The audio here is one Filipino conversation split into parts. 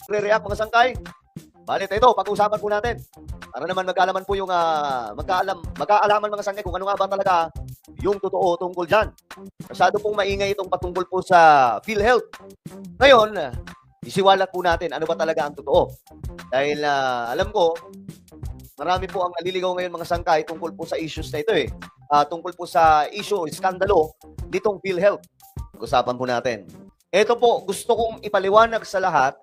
Re-react mga sangkay. Balit ito, pag-uusapan po natin. Para naman magkaalaman po yung magkaalaman mga sangkay kung ano nga ba talaga yung totoo tungkol dyan. Masyado pong maingay itong patungkol po sa PhilHealth. Ngayon, isiwalat po natin ano ba talaga ang totoo. Dahil alam ko, marami po ang naliligaw ngayon mga sangkay tungkol po sa issues na ito eh. Tungkol po sa issue, skandalo nitong PhilHealth. Pag-usapan po natin. Ito po, gusto kong ipaliwanag sa lahat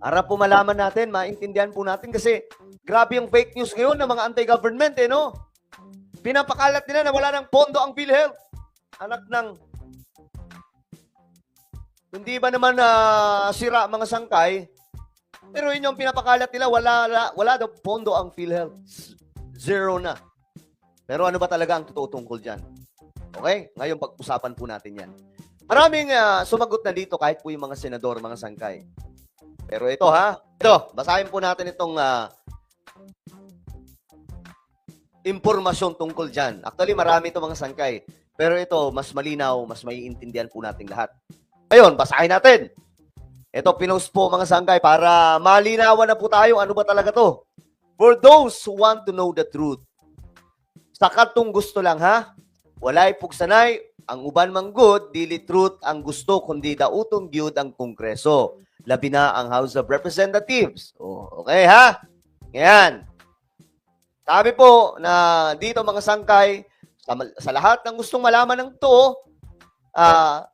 para po malaman natin, maintindihan po natin kasi grabe yung fake news ngayon ng mga anti-government eh, no? Pinapakalat nila na wala ng pondo ang PhilHealth. Anak ng... Hindi ba naman sira mga sangkay? Pero yun yung pinapakalat nila, wala daw pondo ang PhilHealth. Zero na. Pero ano ba talaga ang totoo tungkol dyan? Okay? Ngayon pag-usapan po natin yan. Maraming sumagot na dito kahit po yung mga senador, mga sangkay. Pero ito ito, basahin po natin itong impormasyon tungkol dyan. Actually, marami ito mga sangkay. Pero ito, mas malinaw, mas maiintindihan po natin lahat. Ayun, basahin natin. Ito, pinost po mga sangkay para malinawan na po tayo ano ba talaga to. For those who want to know the truth, sa katong gusto lang walay pugsanay, ang uban manggod, dili truth ang gusto, kundi dautong gyud ang Kongreso. Labi na ang House of Representatives. Okay Ngayon. Sabi po na dito mga sangkay, sa lahat ng gustong malaman ng to,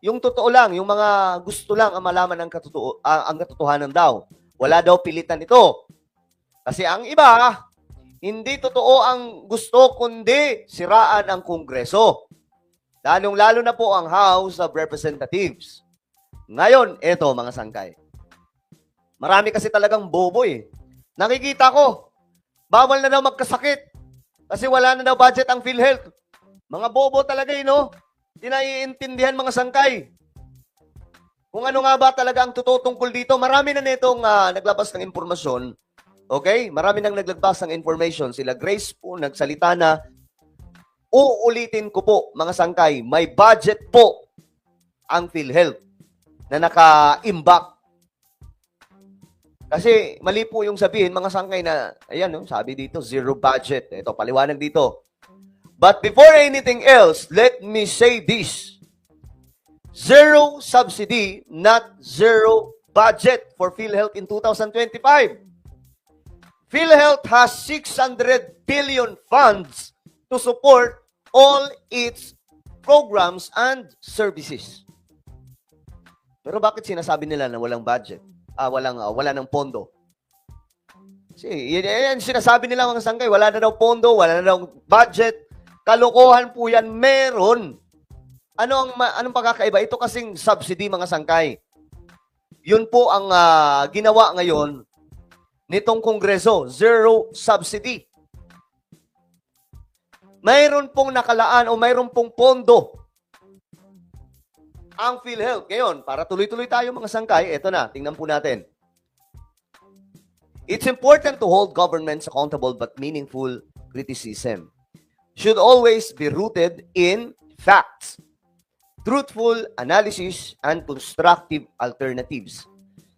yung totoo lang, yung mga gusto lang ang malaman ng ang katotohanan daw. Wala daw pilitan ito. Kasi ang iba, hindi totoo ang gusto, kundi siraan ang Kongreso. Lalong-lalo na po ang House of Representatives. Ngayon, eto mga sangkay. Marami kasi talagang bobo eh. Nakikita ko, bawal na daw magkasakit kasi wala na daw budget ang PhilHealth. Mga bobo talaga no? Di naiintindihan mga sangkay. Kung ano nga ba talaga ang totoo tungkol dito, marami na nitong naglabas ng impormasyon. Okay? Marami nang naglabas ng information. Sila Grace po, nagsalita na, uulitin ko po mga sangkay, may budget po ang PhilHealth na naka-imbak. Kasi mali po yung sabihin, mga sangkay na, ayan, sabi dito, zero budget. Ito, paliwanag dito. But before anything else, let me say this. Zero subsidy, not zero budget for PhilHealth in 2025. PhilHealth has 600 billion funds to support all its programs and services. Pero bakit sinasabi nila na walang budget? Wala ng pondo. Kasi yan sinasabi nila mga sangkay, wala na daw pondo, wala na daw budget. Kalokohan po yan, meron. Anong pagkakaiba? Ito kasing subsidy mga sangkay. Yun po ang ginawa ngayon nitong Kongreso, zero subsidy. Mayroon pong nakalaan o mayroon pong pondo ang PhilHealth. Ngayon, para tuloy-tuloy tayo mga sangkay, ito na, tingnan po natin. It's important to hold governments accountable but meaningful criticism should always be rooted in facts, truthful analysis, and constructive alternatives.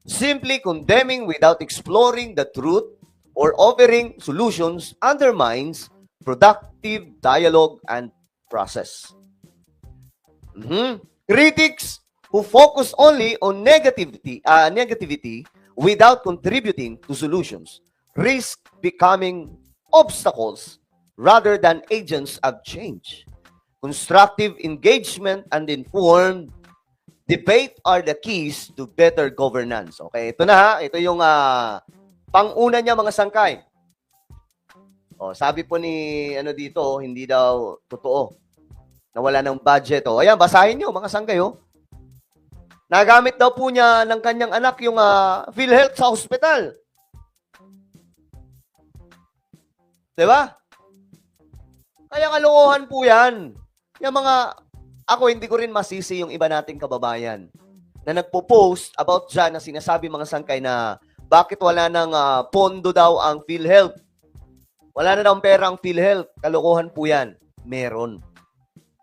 Simply condemning without exploring the truth or offering solutions undermines productive dialogue and process. Critics who focus only on negativity without contributing to solutions risk becoming obstacles rather than agents of change. Constructive engagement and informed debate are the keys to better governance. Okay, ito na ito yung pang-una niya mga sangkay. Sabi po ni dito, hindi daw totoo na wala ng budget. Ayan, basahin nyo, mga sangkay. Nagamit daw po niya ng kanyang anak yung PhilHealth sa hospital. Diba? Kaya kalokohan po yan. Yung ako hindi ko rin masisi yung iba nating kababayan na nagpo-post about dyan na sinasabi mga sangkay na bakit wala ng pondo daw ang PhilHealth. Wala na daw pera ang PhilHealth. Kalokohan po yan. Meron.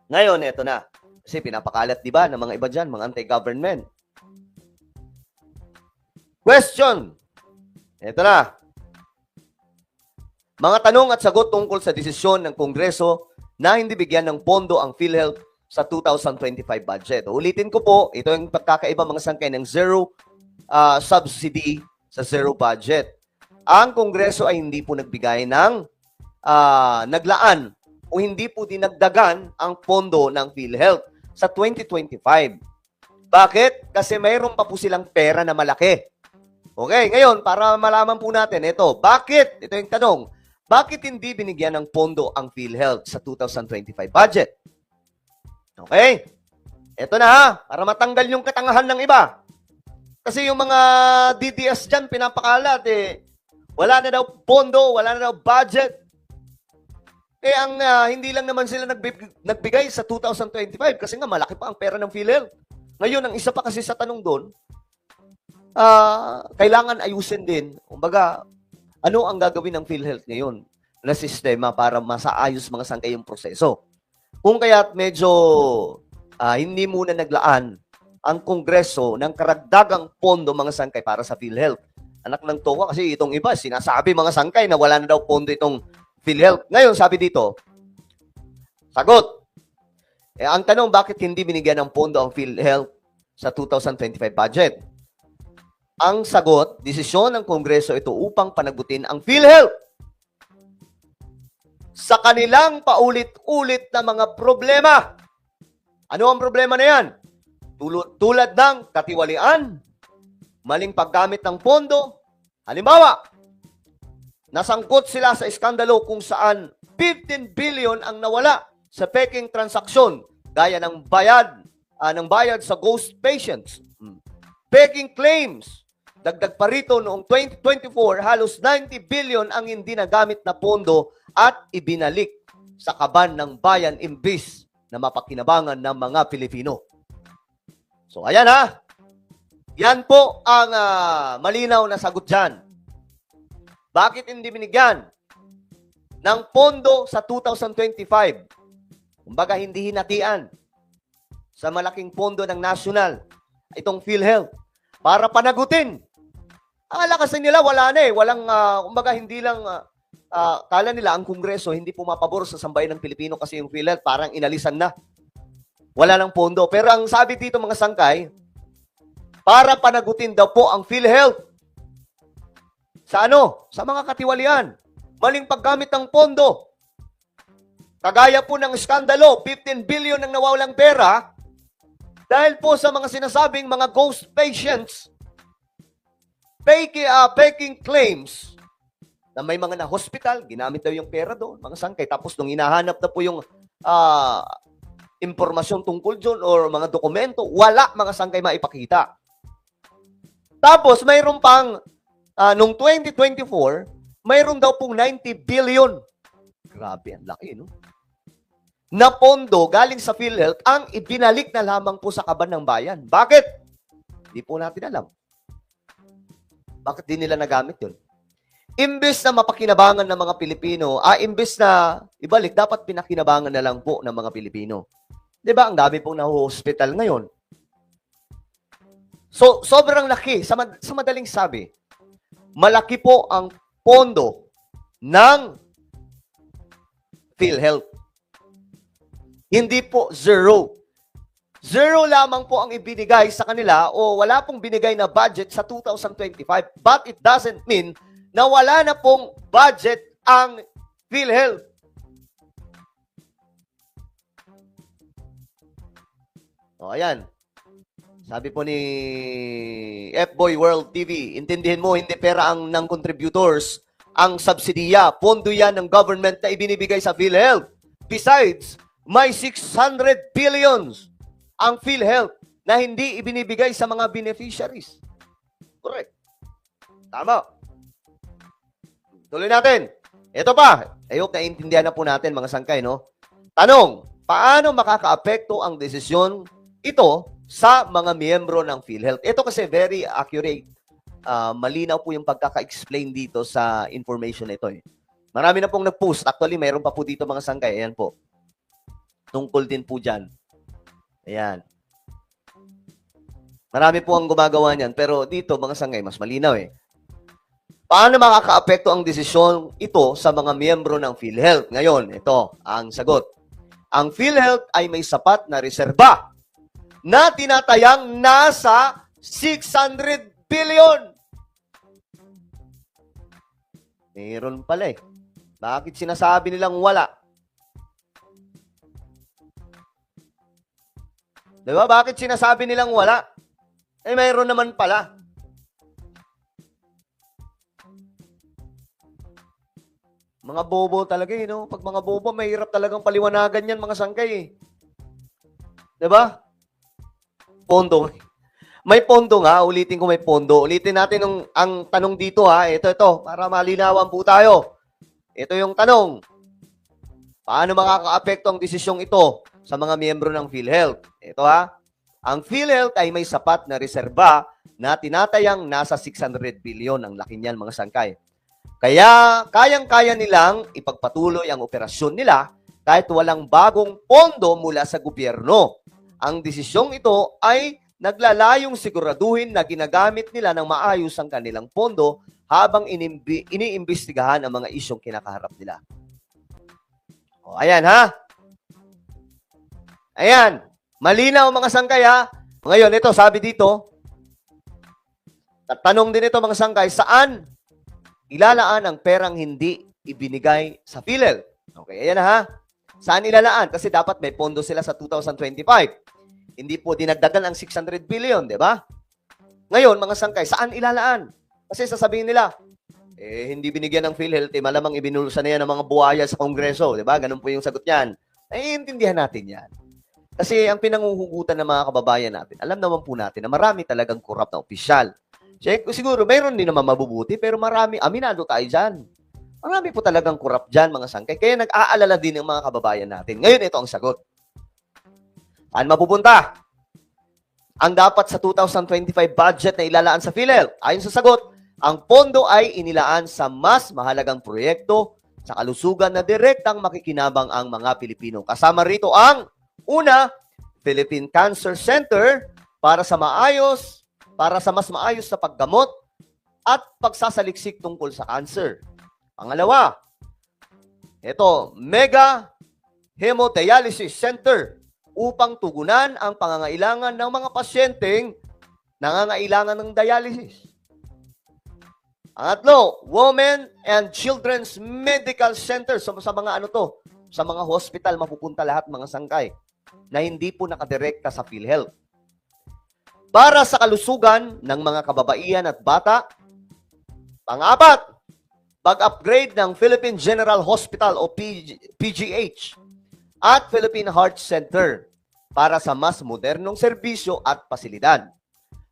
Ngayon, eto na. Kasi pinapakalat, di ba, ng mga iba dyan, mga anti-government. Question. Ito na. Mga tanong at sagot tungkol sa desisyon ng Kongreso na hindi bigyan ng pondo ang PhilHealth sa 2025 budget. Ulitin ko po, ito yung pagkakaiba mga sangkay ng zero subsidy sa zero budget. Ang Kongreso ay hindi po nagbigay ng naglaan o hindi po dinagdagan ang pondo ng PhilHealth sa 2025. Bakit? Kasi mayroon pa po silang pera na malaki. Okay, ngayon, para malaman po natin, ito, bakit? Ito yung tanong, bakit hindi binigyan ng pondo ang PhilHealth sa 2025 budget? Okay? Ito na ha, para matanggal yung katangahan ng iba. Kasi yung mga DDS dyan, pinapakalat wala na daw pondo, wala na daw budget. Ang hindi lang naman sila nagbigay sa 2025 kasi nga malaki pa ang pera ng PhilHealth. Ngayon, ang isa pa kasi sa tanong doon, kailangan ayusin din. Kumbaga, ano ang gagawin ng PhilHealth ngayon na sistema para masaayos mga sangkay yung proseso? Kung kaya't medyo hindi muna naglaan ang Kongreso ng karagdagang pondo mga sangkay para sa PhilHealth. Anak ng towa kasi itong iba, sinasabi mga sangkay na wala na daw pondo itong PhilHealth. Ngayon, sabi dito, sagot. Ang tanong, bakit hindi binigyan ng pondo ang PhilHealth sa 2025 budget? Ang sagot, desisyon ng Kongreso ito upang panagutin ang PhilHealth sa kanilang paulit-ulit na mga problema. Ano ang problema na yan? Tulad ng katiwalian, maling paggamit ng pondo. Halimbawa, nasangkot sila sa iskandalo kung saan 15 billion ang nawala sa peking transaksyon gaya ng bayad sa ghost patients. Peking claims. Dagdag pa rito noong 2024, halos 90 billion ang hindi nagamit na pondo at ibinalik sa kaban ng bayan imbis na mapakinabangan ng mga Pilipino. So, ayan ha. Yan po ang malinaw na sagot dyan. Bakit hindi binigyan ng pondo sa 2025? Kumbaga, hindi hinatian sa malaking pondo ng national itong PhilHealth para panagutin. Akala kasi nila wala na walang, kumbaga hindi lang, kala nila ang Kongreso hindi pumapabor sa sambayan ng Pilipino kasi yung PhilHealth parang inalisan na. Wala ng pondo. Pero ang sabi dito mga sangkay, para panagutin daw po ang PhilHealth sa ano? Sa mga katiwalian. Maling paggamit ng pondo. Kagaya po ng skandalo, 15 billion ang nawawalang pera dahil po sa mga sinasabing mga ghost patients, faking claims na may mga na-hospital, ginamit daw yung pera doon, mga sangkay. Tapos nung hinahanap na po yung impormasyon tungkol dyan or mga dokumento, wala mga sangkay maipakita. Tapos mayroon pang, nung 2024, mayroon daw pong 90 billion. Grabe, ang laki, no? Na pondo galing sa PhilHealth ang ibinalik na lamang po sa kaban ng bayan. Bakit? Hindi po natin alam. Bakit di nila nagamit yun? Imbes na mapakinabangan ng mga Pilipino, imbes na ibalik, dapat pinakinabangan na lang po ng mga Pilipino. Diba? Ang dami pong naho-hospital ngayon. So, sobrang laki. Sa madaling sabi, malaki po ang pondo ng PhilHealth. Hindi po zero. Zero lamang po ang ibinigay sa kanila o wala pong binigay na budget sa 2025. But it doesn't mean na wala na pong budget ang PhilHealth. O, ayan. Sabi po ni F-Boy World TV, intindihin mo, hindi pera ang ng contributors ang subsidiya. Pondo yan ng government na ibinibigay sa PhilHealth. Besides, may 600 billions ang PhilHealth na hindi ibinibigay sa mga beneficiaries. Correct. Tama. Tuloy natin. Ito pa. I hope naiintindihan na po natin mga sangkay, no? Tanong, paano makakaapekto ang desisyon ito sa mga miyembro ng PhilHealth? Ito kasi very accurate. Malinaw po yung pagkaka-explain dito sa information ito. Marami na pong nag-post. Actually, mayroon pa po dito mga sangkay. Ayan po. Tungkol din po dyan. Ayan. Marami po ang gumagawa niyan, pero dito, mga sangay, mas malinaw eh. Paano makakaapekto ang desisyon ito sa mga miyembro ng PhilHealth? Ngayon, ito ang sagot. Ang PhilHealth ay may sapat na reserba na tinatayang nasa 600 billion. Meron pala eh. Bakit sinasabi nilang wala? Diba? Bakit sinasabi nilang wala? Eh, mayroon naman pala. Mga bobo talaga eh, no? Pag mga bobo, mahirap talagang paliwanagan yan, mga sangkay eh. Diba? Pondo. May pondo nga, ulitin ko may pondo. Ulitin natin ang tanong dito ha. Ito, para malinawan po tayo. Ito yung tanong. Paano makakaapekto ang desisyong ito sa mga miyembro ng PhilHealth? Ito ha. Ang PhilHealth ay may sapat na reserba na tinatayang nasa 600 billion. Ang laki niyan, mga sangkay. Kaya kayang-kaya nilang ipagpatuloy ang operasyon nila kahit walang bagong pondo mula sa gobyerno. Ang desisyong ito ay naglalayong siguraduhin na ginagamit nila ng maayos ang kanilang pondo habang iniimbestigahan ang mga isyong kinakaharap nila. O, ayan ha. Ayan. Malinaw mga sangkay ha. Ngayon, ito sabi dito, tanong din ito mga sangkay, saan ilalaan ang perang hindi ibinigay sa PhilHealth? Okay, ayan na ha. Saan ilalaan? Kasi dapat may pondo sila sa 2025. Hindi po dinagdagan ang 600 billion, di ba? Ngayon, mga sangkay, saan ilalaan? Kasi sasabihin nila, hindi binigyan ng PhilHealth, malamang ibinulsa na yan ng mga buhaya sa Kongreso, di ba? Ganun po yung sagot niyan. Naiintindihan natin yan. Kasi ang pinanguhugutan ng mga kababayan natin, alam naman po natin na marami talagang corrupt na opisyal. Siguro, mayroon din naman mabubuti, pero marami, aminado tayo dyan. Marami po talagang corrupt dyan, mga sangkay. Kaya nag-aalala din ng mga kababayan natin. Ngayon, ito ang sagot. Saan mapupunta? Ang dapat sa 2025 budget na ilalaan sa PhilHealth, ayon sa sagot, ang pondo ay inilaan sa mas mahalagang proyekto sa kalusugan na direktang makikinabang ang mga Pilipino. Kasama rito ang una, Philippine Cancer Center para sa mas maayos na paggamot at pagsasaliksik tungkol sa cancer. Pangalawa, ito, Mega Hemodialysis Center upang tugunan ang pangangailangan ng mga pasyenteng nangangailangan ng dialysis. Pangatlo, Women and Children's Medical Center. So, sa mga sa mga hospital mapupunta lahat mga sangkay na hindi po nakadirekta sa PhilHealth. Para sa kalusugan ng mga kababaihan at bata. Pang-apat, pag-upgrade ng Philippine General Hospital o PGH at Philippine Heart Center para sa mas modernong serbisyo at pasilidad.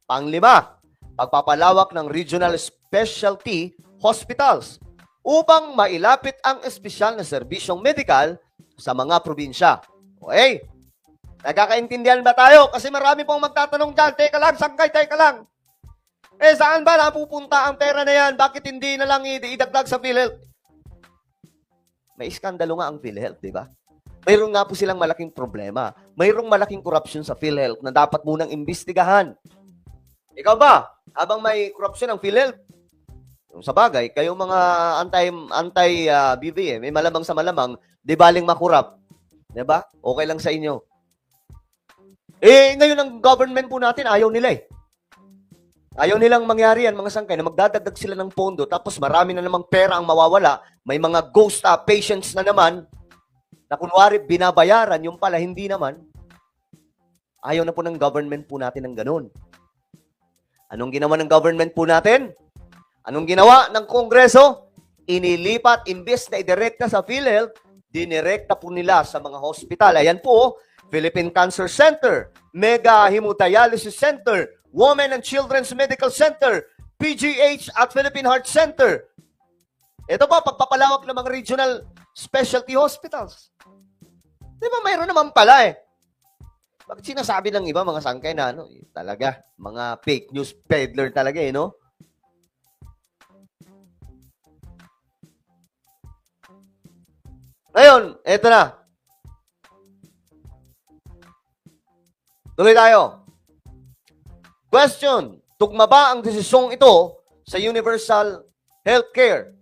Pang-lima, pagpapalawak ng regional specialty hospitals upang mailapit ang espesyal na serbisyong medikal sa mga probinsya. Okay? Nagkakaintindihan ba tayo? Kasi marami pong magtatanong dyan, teka lang, sangkay, teka lang. Saan ba napupunta ang pera na yan? Bakit hindi na lang idagdag sa PhilHealth? May iskandalo nga ang PhilHealth, di ba? Mayroon nga po silang malaking problema. Mayroong malaking corruption sa PhilHealth na dapat munang imbestigahan. Ikaw ba? Habang may corruption ng PhilHealth, sa bagay, kayong mga anti-BBM, may malamang sa malamang, di baling makurap. Di ba? Okay lang sa inyo. Ngayon ang government po natin, ayaw nila eh. Ayaw nilang mangyari yan, mga sangkay, na magdadagdag sila ng pondo, tapos marami na namang pera ang mawawala, may mga ghost patients na naman, na kunwari binabayaran, yung pala hindi naman. Ayaw na po ng government po natin ng ganun. Anong ginawa ng government po natin? Anong ginawa ng Kongreso? Inilipat, imbes na idirekta sa PhilHealth, dinirekta po nila sa mga hospital. Ayan po, Philippine Cancer Center, Mega Hemodialysis Center, Women and Children's Medical Center, PGH at Philippine Heart Center. Ito po, pagpapalawak ng mga regional specialty hospitals. Di ba, mayroon naman pala eh. Bakit sinasabi ng iba, mga sangkay na, talaga, mga fake news peddler talaga eh, no? Ngayon, eto na. Tuloy tayo. Question, tugma ba ang desisyong ito sa universal healthcare?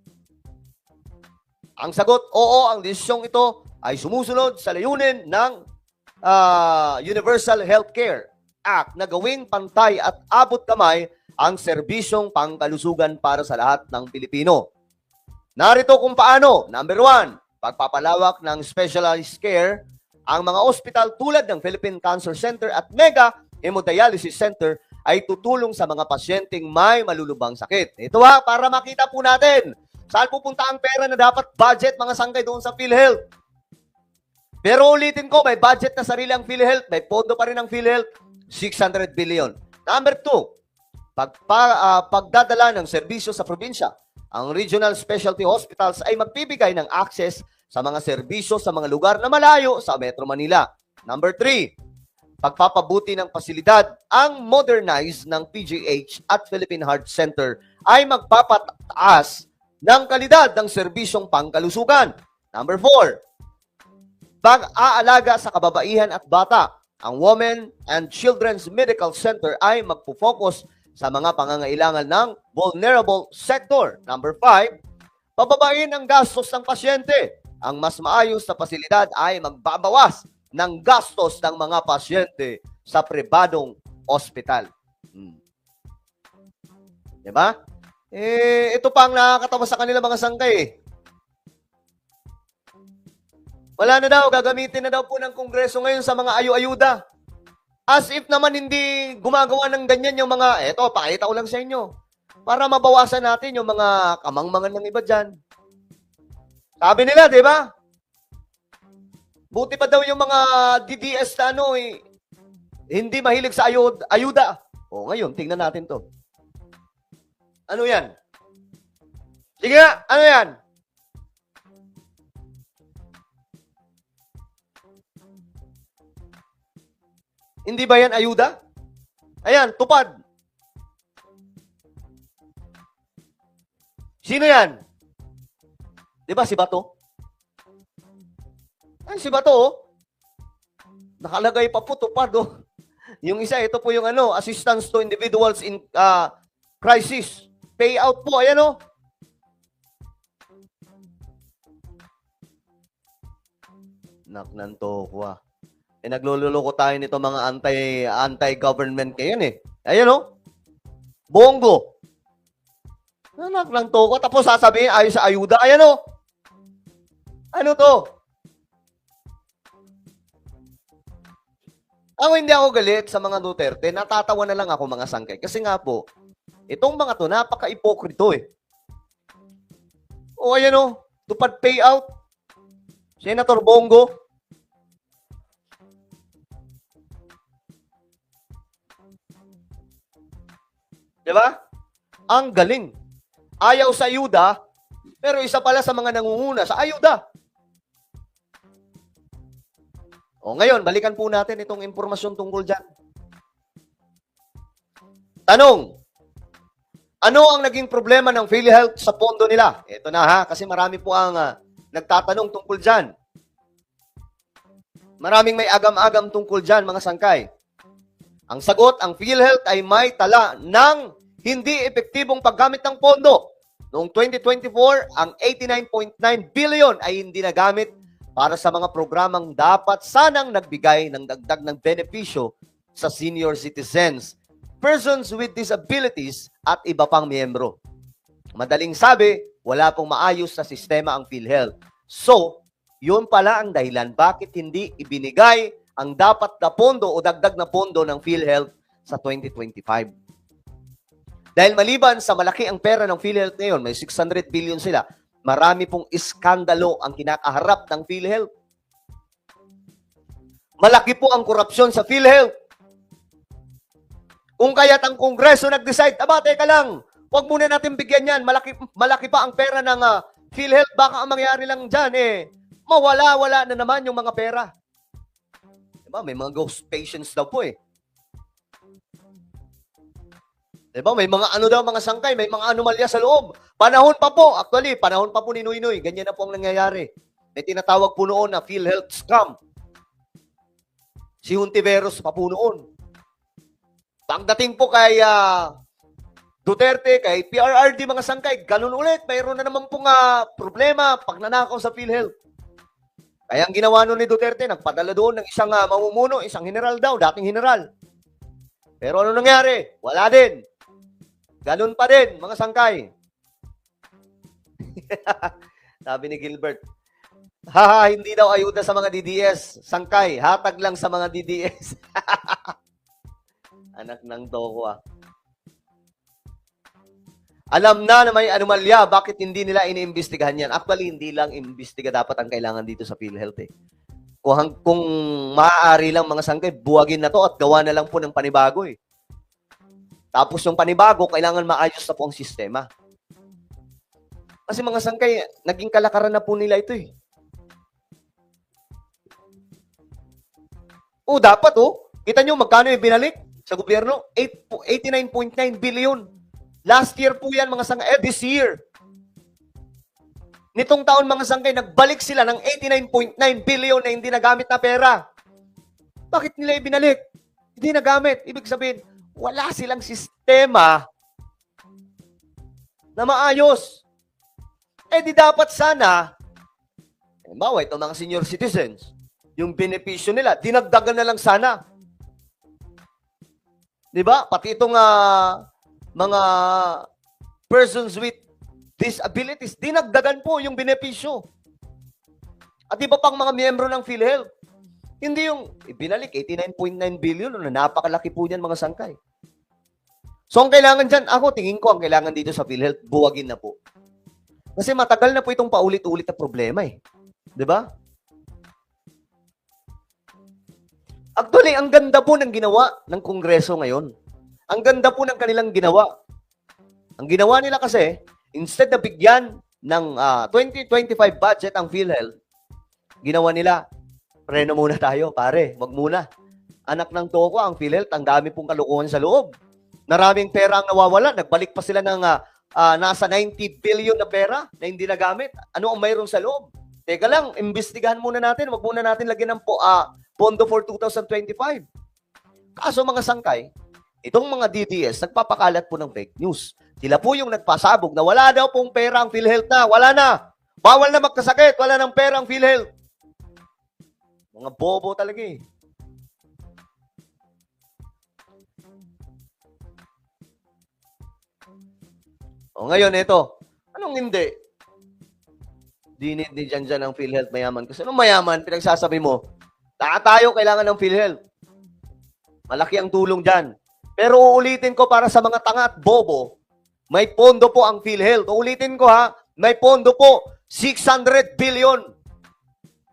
Ang sagot, oo, ang desisyong ito ay sumusunod sa layunin ng Universal Healthcare Act na gawing pantay at abot kamay ang serbisyong pangkalusugan para sa lahat ng Pilipino. Narito kung paano. Number 1, pagpapalawak ng specialized care. Ang mga ospital tulad ng Philippine Cancer Center at Mega Hemodialysis Center ay tutulong sa mga pasyenteng may malulubang sakit. Ito para makita po natin saan pupunta ang pera na dapat budget mga sangkay doon sa PhilHealth. Pero ulitin ko, may budget na sarili ang PhilHealth, may pondo pa rin ang PhilHealth, 600 billion. Number 2, pagdadala ng serbisyo sa probinsya. Ang regional specialty hospitals ay magbibigay ng access sa mga serbisyo sa mga lugar na malayo sa Metro Manila. Number 3, pagpapabuti ng pasilidad. Ang modernize ng PGH at Philippine Heart Center ay magpapataas ng kalidad ng serbisyong pangkalusugan. Number 4, pag-aalaga sa kababaihan at bata. Ang Women and Children's Medical Center ay magpo-focus sa mga pangangailangan ng vulnerable sector. Number 5, pababain ang gastos ng pasyente. Ang mas maayos na pasilidad ay magbabawas ng gastos ng mga pasyente sa pribadong ospital. Diba? Ito pa ang nakakatawa sa kanila mga sangkay. Wala na daw, gagamitin na daw po ng Kongreso ngayon sa mga ayu-ayuda. As if naman hindi gumagawa ng ganyan yung mga, pakita ko lang sa inyo, para mabawasan natin yung mga kamangmangan ng iba dyan. Sabi nila, di ba? Buti pa daw yung mga DDS na hindi mahilig sa ayuda. O ngayon, tingnan natin to. Ano yan? Sige nga, ano yan? Hindi ba yan ayuda? Ayan, tupad. Sino yan? Di ba si Bato? Ay, si Bato, oh. Nakalagay pa po, tupad, oh. Yung isa, ito po yung assistance to individuals in crisis. Payout po, ayan, oh. Naknanto ko, naglululoko tayo nito mga anti-government ngayon Ayan Bongo. Anak ng toko. Tapos sasabihin, ayos sa ayuda. Ayan Ano to? Hindi ako galit sa mga Duterte. Natatawa na lang ako mga sangkay. Kasi nga po, itong mga to, napaka-ipokrito ayan tupad payout. Senator Bongo. Diba? Ang galing. Ayaw sa ayuda, pero isa pala sa mga nangunguna sa ayuda. Ngayon, balikan po natin itong impormasyon tungkol dyan. Tanong, ano ang naging problema ng PhilHealth sa pondo nila? Ito na kasi marami po ang nagtatanong tungkol dyan. Maraming may agam-agam tungkol dyan, mga sangkay. Ang sagot, ang PhilHealth ay may tala ng hindi epektibong paggamit ng pondo. Noong 2024, ang 89.9 billion ay hindi nagamit para sa mga programang dapat sanang nagbigay ng dagdag ng benepisyo sa senior citizens, persons with disabilities at iba pang miyembro. Madaling sabi, wala pong maayos na sistema ang PhilHealth. So, yun pala ang dahilan bakit hindi ibinigay ang dapat na pondo o dagdag na pondo ng PhilHealth sa 2025. Dahil maliban sa malaki ang pera ng PhilHealth ngayon, may 600 billion sila, marami pong iskandalo ang kinakaharap ng PhilHealth. Malaki po ang korupsyon sa PhilHealth. Kung kaya't ang Kongreso nag-decide, teka lang, huwag muna natin bigyan yan, malaki pa ang pera ng PhilHealth, baka ang mangyari lang dyan, mawala-wala na naman yung mga pera. Diba? May mga ghost patients daw po Diba? May mga mga sangkay, may mga anomalya sa loob. Panahon pa po ni Noynoy, ganyan na po ang nangyayari. May tinatawag po noon na PhilHealth scam. Si Hontiveros pa po noon. Pagdating po kay Duterte, kay PRRD, mga sangkay, ganun ulit. Mayroon na naman pong problema pag nanakaw sa PhilHealth. Kaya ang ginawa nun ni Duterte, nagpadala doon ng isang mamumuno, isang general daw, dating general. Pero ano nangyari? Wala din. Ganun pa din, mga sangkay. Sabi ni Gilbert, hindi daw ayuda sa mga DDS. Sangkay, hatag lang sa mga DDS. Anak ng toko Alam na may anomalya, bakit hindi nila iniimbestigahan yan? Actually, hindi lang imbestiga dapat ang kailangan dito sa PhilHealth. Kung maaari lang mga sangkay, buwagin na to at gawa na lang po ng panibago. Tapos yung panibago, kailangan maayos na po ang sistema. Kasi mga sangkay, naging kalakaran na po nila ito . Dapat Kita nyo magkano yung binalik sa gobyerno? 89.9 billion. Last year po yan, mga sangkay. This year. Nitong taon, mga sangkay, nagbalik sila ng 89.9 billion na hindi nagamit na pera. Bakit nila ibinalik? Hindi nagamit. Ibig sabihin, wala silang sistema na maayos. Di dapat sana, halimbawa, itong mga senior citizens, yung benepisyo nila, dinagdagan na lang sana. Diba? Pati itong mga persons with disabilities, dinagdagan po yung benepisyo. At iba pang mga miyembro ng PhilHealth. Hindi yung ibinalik, 89.9 billion, napakalaki po niyan mga sangkay. So, ang kailangan dyan, tingin ko, ang kailangan dito sa PhilHealth, buwagin na po. Kasi matagal na po itong paulit-ulit na problema Diba? Actually, ang ganda po ng ginawa ng Kongreso ngayon. Ang ganda po ng kanilang ginawa. Ang ginawa nila kasi, instead na bigyan ng 2025 budget ang PhilHealth, ginawa nila, preno muna tayo, pare, wag muna. Anak ng toko, ang PhilHealth, ang dami pong kalukuhan sa loob. Maraming pera ang nawawala. Nagbalik pa sila ng nasa 90 billion na pera na hindi nagamit. Ano ang mayroon sa loob? Teka lang, imbestigahan muna natin. Wag muna natin lagyan ng pondo for 2025. Kaso mga sangkay, itong mga DDS, nagpapakalat po ng fake news. Sila po yung nagpasabog na wala daw pong pera ang PhilHealth na. Wala na. Bawal na magkasakit. Wala ng pera ang PhilHealth. Mga bobo talaga ngayon, ito. Anong hindi? Dinid ni dyan ang PhilHealth mayaman. Kasi anong mayaman? Pinagsasabi mo, tayo kailangan ng PhilHealth. Malaki ang tulong dyan. Pero uulitin ko para sa mga tanga at bobo, may pondo po ang PhilHealth. Uulitin ko may pondo po, 600 billion.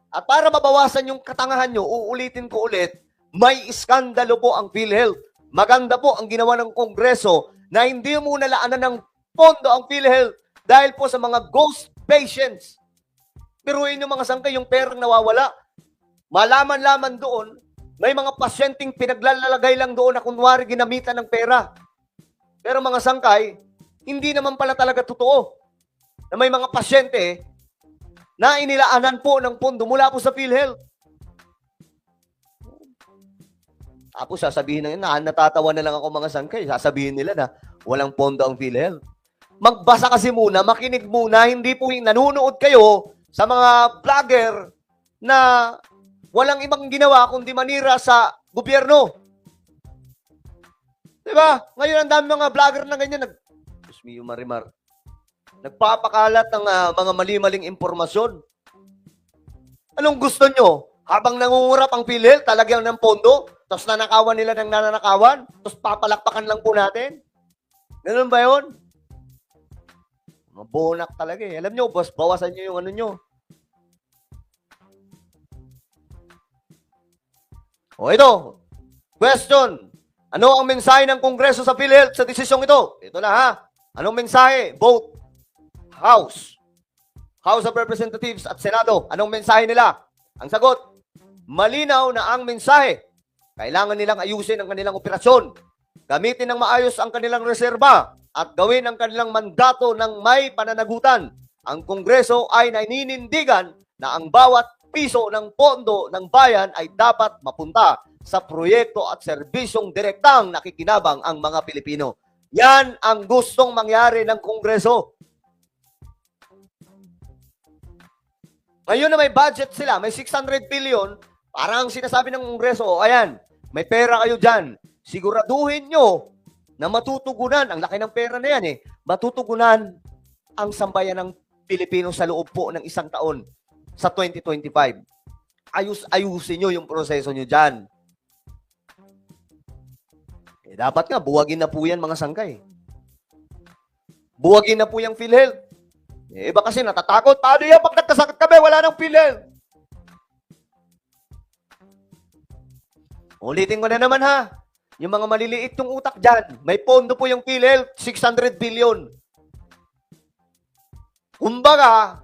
At para mabawasan yung katangahan nyo, uulitin ko ulit, may iskandalo po ang PhilHealth. Maganda po ang ginawa ng Kongreso na hindi muna laanan ng pondo ang PhilHealth dahil po sa mga ghost patients. Biruin yung mga sangkay, yung perang nawawala. Malaman-laman doon, may mga pasyenteng pinaglalagay lang doon na kunwari ginamitan ng pera. Pero mga sangkay, hindi naman pala talaga totoo na may mga pasyente na inilaanan po ng pondo mula po sa PhilHealth. Tapos sasabihin na yun, natatawa na lang ako mga sangkay. Sasabihin nila na walang pondo ang PhilHealth. Magbasa kasi muna, makinig muna, hindi po yung nanunood kayo sa mga vlogger na walang ibang ginawa kundi manira sa gobyerno. Diba? Ngayon ang dami mga vlogger na ganyan, Diyos mio, Marimar, nagpapakalat ng mga mali-maling impormasyon. Anong gusto nyo? Habang nangungurap ang PhilHealth, talagyan ng pondo, tapos nanakawan nila ng nanakawan, tapos papalakpakan lang po natin? Ganun ba yun? Mabonak talaga Alam nyo, bawasan nyo yung ano nyo. Ito. Question. Ano ang mensahe ng Kongreso sa PhilHealth sa desisyong ito? Ito na Anong mensahe? Vote. House of Representatives at Senado. Anong mensahe nila? Ang sagot, malinaw na ang mensahe. Kailangan nilang ayusin ang kanilang operasyon. Gamitin ng maayos ang kanilang reserba at gawin ang kanilang mandato ng may pananagutan. Ang Kongreso ay naninindigan na ang bawat piso ng pondo ng bayan ay dapat mapunta sa proyekto at serbisyong direktang nakikinabang ang mga Pilipino. Yan ang gustong mangyari ng Kongreso. Ngayon na may budget sila, may 600 billion, parang sinasabi ng Kongreso, ayan, may pera kayo dyan. Siguraduhin nyo na matutugunan, ang laki ng pera na yan matutugunan ang sambayan ng Pilipino sa loob po ng isang taon sa 2025. Ayusin nyo yung proseso nyo dyan. Dapat nga, buwagin na po yan mga sangkay. Buwagin na po yung PhilHealth. Iba kasi natatakot. Paano yan pag nagkasakit kami, wala nang PhilHealth? Ulitin ko na naman ha. Yung mga maliliit yung utak dyan, may pondo po yung PhilHealth, 600 billion. Kumbaga,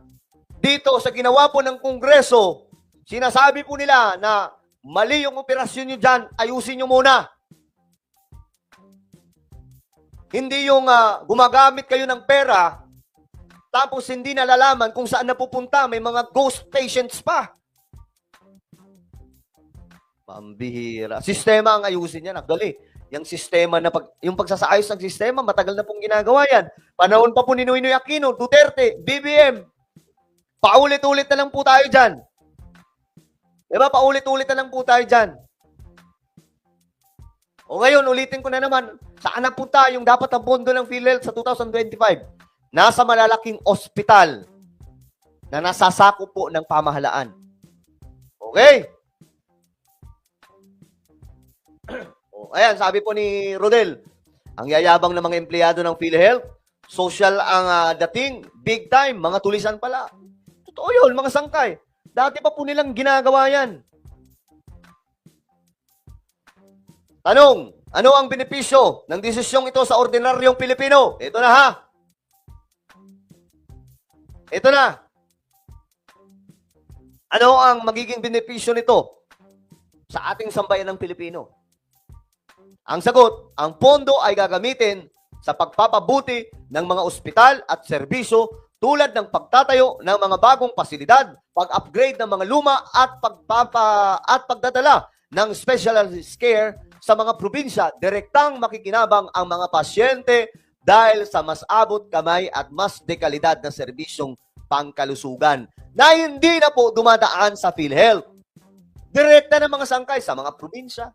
dito sa ginawa po ng Kongreso, sinasabi po nila na mali yung operasyon nyo dyan, ayusin nyo muna. Hindi yung gumagamit kayo ng pera, tapos hindi nalalaman kung saan napupunta, may mga ghost patients pa. Pambihira. Sistema ang ayusin yan. Actually, yung sistema na yung pagsasaayos ng sistema, matagal na pong ginagawa yan. Panahon pa po ni Noynoy Aquino, Duterte, BBM. Paulit-ulit na lang po tayo dyan. Diba? Paulit-ulit na lang po tayo dyan. O ngayon, ulitin ko na naman, saan napunta yung dapat ang pondo ng PhilHealth sa 2025? Nasa malalaking ospital na nasasako po ng pamahalaan. Okay? Ayan, sabi po ni Rodel, ang yayabang ng mga empleyado ng PhilHealth, social ang dating, big time, mga tulisan pala. Totoo yun, mga sangkay. Dati pa po nilang ginagawa yan. Tanong, ano ang benepisyo ng desisyong ito sa ordinaryong Pilipino? Ito na ha. Ito na. Ano ang magiging benepisyo nito sa ating sambayan ng Pilipino? Ang sagot, ang pondo ay gagamitin sa pagpapabuti ng mga ospital at serbisyo tulad ng pagtatayo ng mga bagong pasilidad, pag-upgrade ng mga luma at pagdadala ng specialized care sa mga probinsya. Direktang makikinabang ang mga pasyente dahil sa mas abot kamay at mas dekalidad na serbisyong pangkalusugan na hindi na po dumadaan sa PhilHealth. Direkta ng mga sangkay sa mga probinsya.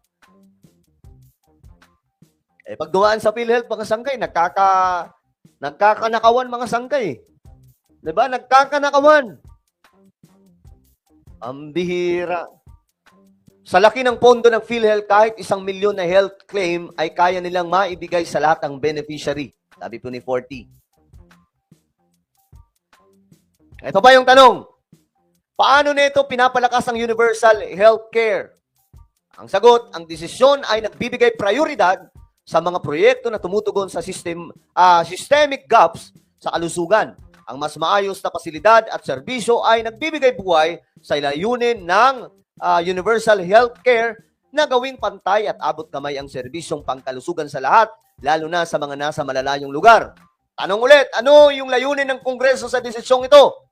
Pag dumaan sa PhilHealth, mga sangkay, nagkakanakawan mga sangkay. Diba? Nagkakanakawan. Ang bihira. Sa laki ng pondo ng PhilHealth, kahit 1 milyon na health claim ay kaya nilang maibigay sa lahat ng beneficiary. Sabi po ni 40. Ito pa yung tanong. Paano nito pinapalakas ang universal healthcare? Ang sagot, ang desisyon ay nagbibigay prioridad sa mga proyekto na tumutugon sa systemic gaps sa kalusugan. Ang mas maayos na pasilidad at serbisyo ay nagbibigay buhay sa layunin ng universal healthcare na gawing pantay at abot kamay ang serbisyong pangkalusugan sa lahat, lalo na sa mga nasa malalayong lugar. Tanong ulit, ano yung layunin ng Kongreso sa desisyong ito?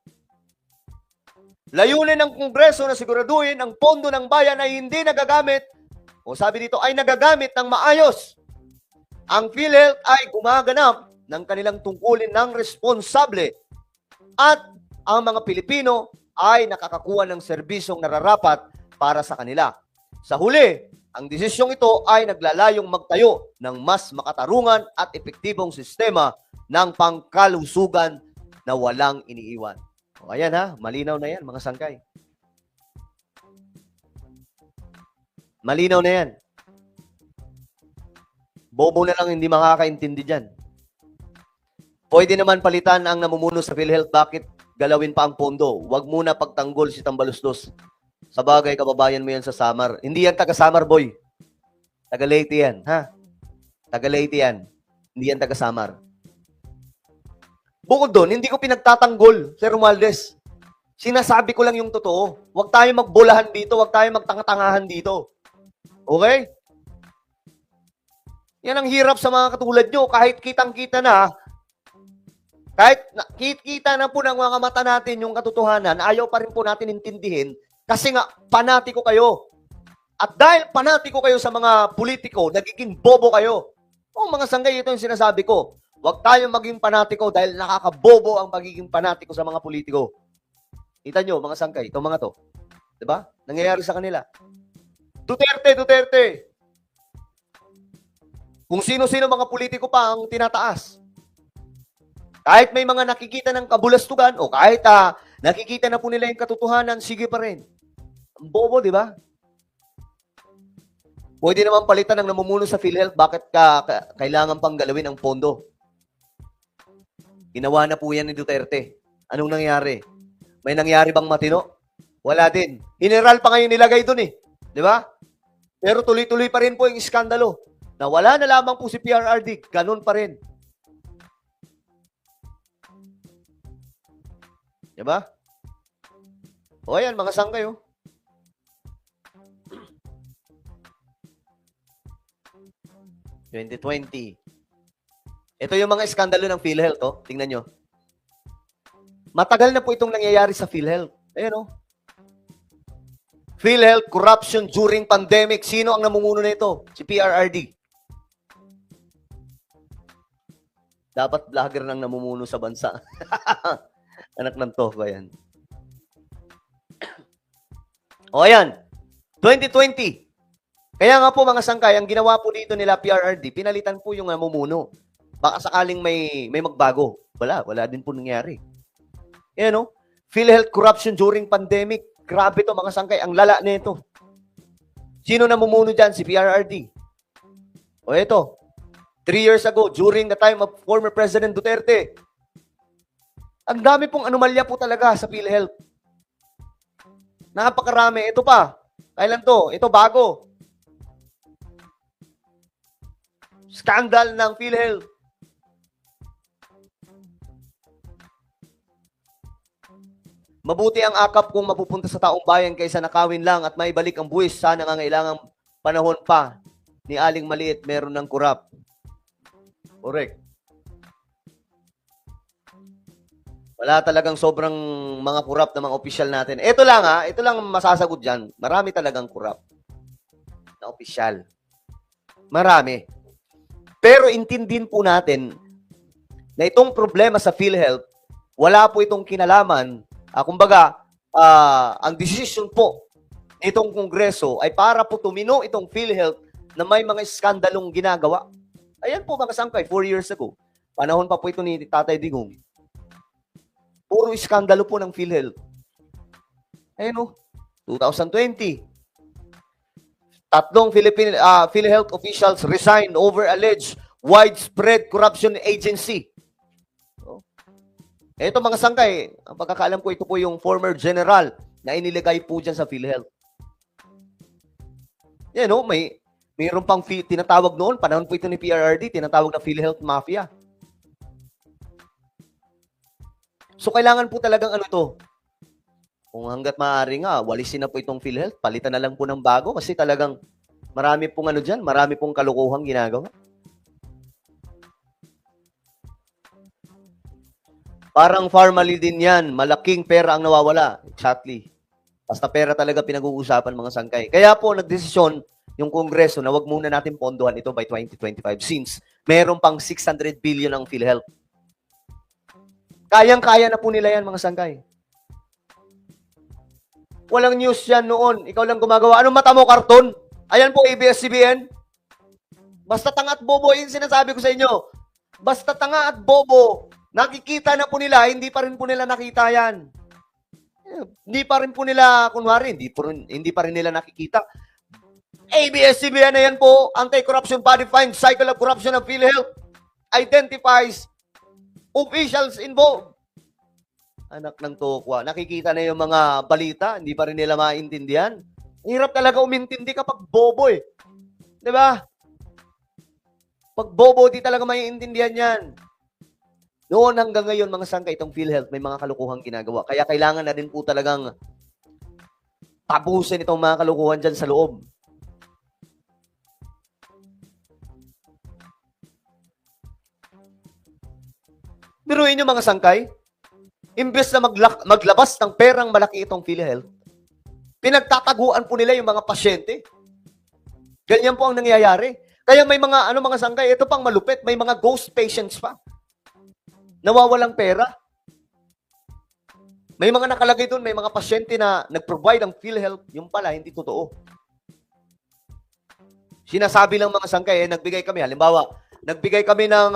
Layunin ng Kongreso na siguraduhin ang pondo ng bayan ay hindi nagagamit, o sabi dito, ay nagagamit ng maayos. Ang PhilHealth ay gumaganap ng kanilang tungkulin ng responsable at ang mga Pilipino ay nakakakuha ng serbisyong nararapat para sa kanila. Sa huli, ang desisyong ito ay naglalayong magtayo ng mas makatarungan at epektibong sistema ng pangkalusugan na walang iniiwan. O ayan ha, malinaw na yan mga sangkay. Malinaw na yan. Bobo na lang hindi makakaintindi dyan. Pwede naman palitan ang namumuno sa PhilHealth. Bakit galawin pa ang pondo? Huwag muna pagtanggol si Tambaluslos. Sa bagay, kababayan mo yan sa Samar. Hindi yan taga-Samar, boy. Taga-Leyte yan, ha? Taga-Leyte yan. Hindi yan taga-Samar. Bukod doon, hindi ko pinagtatanggol, Sir Romualdez. Sinasabi ko lang yung totoo. Huwag tayo magbulahan dito. Huwag tayo magtangatangahan dito. Okay? Yan ang hirap sa mga katulad nyo. Kahit kitang-kita na, kahit kita na po ng mga mata natin yung katotohanan, ayaw pa rin po natin intindihin Kasi nga, panatiko kayo. At dahil panatiko kayo sa mga politiko, nagiging bobo kayo. O mga sanggay, ito yung sinasabi ko. Huwag tayong maging panatiko dahil nakakabobo ang pagiging panatiko sa mga politiko. Kita nyo, mga sanggay, itong mga to. Diba? Nangyayari sa kanila. Duterte. Kung sino-sino mga politiko pa ang tinataas. Kahit may mga nakikita ng kabulastugan o kahit nakikita na po nila yung katotohanan, sige pa rin. Ang bobo, di ba? Pwede naman palitan ng namumuno sa PhilHealth, bakit kailangan pang galawin ang pondo? Ginawa na po yan ni Duterte. Anong nangyari? May nangyari bang matino? Wala din. General pa ngayon nilagay dun eh. Di ba? Pero tuloy-tuloy pa rin po yung iskandalo. Na wala na lamang po si PRRD. Ganun pa rin. Di ba? O ayan, mga sanggay oh. (2020) Ito yung mga iskandalo ng PhilHealth, oh. Tingnan nyo. Matagal na po itong nangyayari sa PhilHealth. Ayan, oh. PhilHealth corruption during pandemic. Sino ang namumuno nito? Si PRRD. Dapat vlogger nang namumuno sa bansa. Anak ng toko yan. O, ayan. 2020. Kaya nga po mga sangkay, ang ginawa po dito nila PRRD, pinalitan po yung namumuno. Baka sakaling may magbago. Wala din po nangyari. Yan o. PhilHealth corruption during pandemic. Grabe to mga sangkay. Ang lala nito. Sino namumuno dyan? Si PRRD. O ito. 3 years ago, during the time of former President Duterte. Ang dami pong anomalya po talaga sa PhilHealth. Napakarami. Ito pa. Kailan to? Ito bago. Scandal ng PhilHealth. Mabuti ang akap kung mapupunta sa taong bayan kaysa nakawin lang at maibalik ang buwis sa nangangailangang panahon pa ni Aling Maliit meron ng kurap. Correct. Wala talagang sobrang mga kurap na mga opisyal natin. Ito lang ito lang masasagot dyan. Marami talagang kurap na opisyal. Marami. Pero intindihin po natin na itong problema sa PhilHealth, wala po itong kinalaman. Kumbaga, ang decision po nitong Kongreso ay para po tumino itong PhilHealth na may mga skandalong ginagawa. Ayan po mga sangkay, 4 years ago. Panahon pa po ito ni Tatay Digong. Puro iskandalo po ng PhilHealth. Ayan o, 2020. 3 PhilHealth officials resign over alleged widespread corruption agency. So, ito mga sangkay, ang pagkakaalam ko, ito po yung former general na iniligay po dyan sa PhilHealth. Yan o, mayroon pang tinatawag noon, panahon po ito ni PRRD, tinatawag na PhilHealth Mafia. So, kailangan po talagang kung hanggat maaari nga, walisin na po itong PhilHealth, palitan na lang po ng bago kasi talagang marami pong dyan, marami pong kalukuhang ginagawa. Parang formally din yan, malaking pera ang nawawala. Exactly. Basta pera talaga pinag-uusapan mga sangkay. Kaya po nagdesisyon yung Kongreso na wag muna natin pondohan ito by 2025 since meron pang 600 billion ang PhilHealth. Kayang-kaya na po nila yan mga sangkay. Walang news yan noon. Ikaw lang gumagawa. Anong mata mo, karton? Ayan po, ABS-CBN. Basta tanga at bobo, yung sinasabi ko sa inyo. Basta tanga at bobo, nakikita na po nila, hindi pa rin po nila nakita yan. Hindi pa rin po nila, kunwari, hindi pa rin nila nakikita. ABS-CBN na yan po, Anti-Corruption Body finds cycle of corruption of PhilHealth, identifies officials involved. Anak ng tokwa. Nakikita na yung mga balita, hindi pa rin nila maintindihan. Hirap talaga umintindi kapag bobo eh. Di ba? Pag bobo, di talaga maiintindihan yan. Noon hanggang ngayon, mga sangkay, itong PhilHealth, may mga kalukuhang ginagawa. Kaya kailangan na rin po talagang tapusin itong mga kalukuhan dyan sa loob. Biruin nyo mga sangkay, imbes na maglabas ng perang malaki itong PhilHealth, Pinagtataguan po nila yung mga pasyente. Ganyan po ang nangyayari. Kaya may mga, mga sangkay, ito pang malupit, may mga ghost patients pa. Nawawalang pera. May mga nakalagay doon, may mga pasyente na nag-provide ng PhilHealth, yung pala, hindi totoo. Sinasabi lang mga sangkay, nagbigay kami, halimbawa, nagbigay kami ng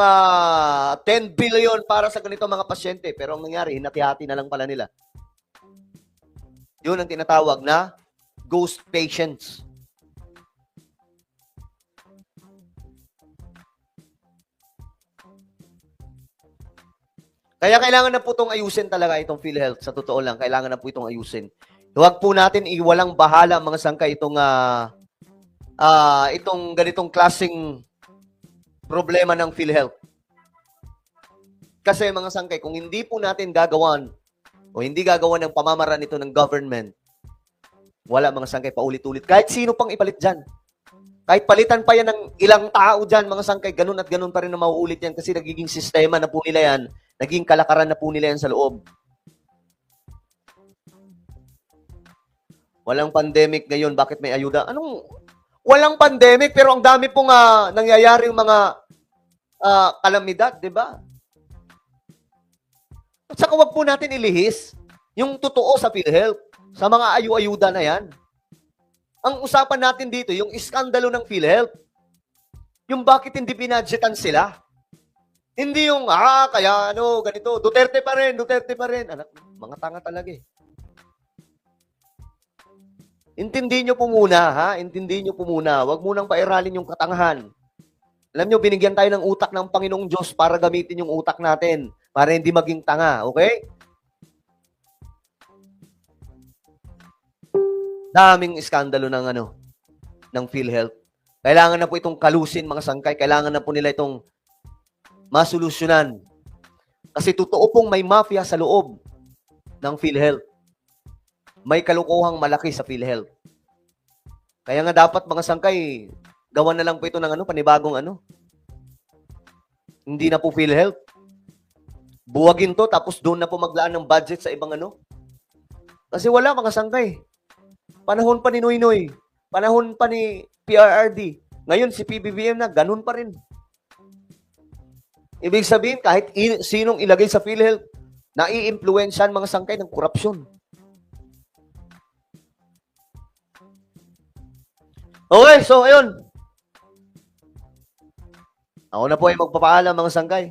10 billion para sa ganito mga pasyente, pero ang nangyari, hinati-hati na lang pala nila. Yun ang tinatawag na ghost patients. Kaya kailangan na po itong ayusin talaga itong PhilHealth. Sa totoo lang, kailangan na po itong ayusin. Huwag po natin iwalang bahala mga sangkay itong itong ganitong klaseng problema ng PhilHealth. Kasi mga sangkay, kung hindi po natin gagawan o hindi gagawan ng pamamaraan ito ng government, wala mga sangkay, paulit-ulit. Kahit sino pang ipalit dyan. Kahit palitan pa yan ng ilang tao dyan, mga sangkay, ganun at ganun pa rin na mauulit yan kasi nagiging sistema na po nila yan, naging kalakaran na po nila yan sa loob. Walang pandemic ngayon, bakit may ayuda? Walang pandemic, pero ang dami pong nangyayaring mga kalamidad, di ba? At saka wag po natin ilihis yung totoo sa PhilHealth, sa mga ayu-ayuda na yan. Ang usapan natin dito, yung iskandalo ng PhilHealth. Yung bakit hindi binadgetan sila. Hindi yung, kaya ganito, Duterte pa rin. Anak, mga tanga talaga eh. Intindihin nyo po muna, Intindihin nyo po muna. Huwag munang pairalin yung katangahan. Alam nyo, binigyan tayo ng utak ng Panginoong Diyos para gamitin yung utak natin. Para hindi maging tanga, okay? Daming iskandalo ng PhilHealth. Kailangan na po itong kalusin, mga sangkay. Kailangan na po nila itong masolusyonan. Kasi totoo pong may mafia sa loob ng PhilHealth. May kalukuhang malaki sa PhilHealth. Kaya nga dapat, mga sangkay, gawan na lang po ito ng panibagong Hindi na po PhilHealth. Buwagin to, tapos doon na po maglaan ng budget sa ibang Kasi wala, mga sangkay. Panahon pa ni Noynoy. Panahon pa ni PRRD. Ngayon, si PBBM na, ganun pa rin. Ibig sabihin, kahit sinong ilagay sa PhilHealth, nai-influensyan mga sangkay ng korupsyon. Okay, so ayun. Ako na po ay magpapaalam mga sangkay.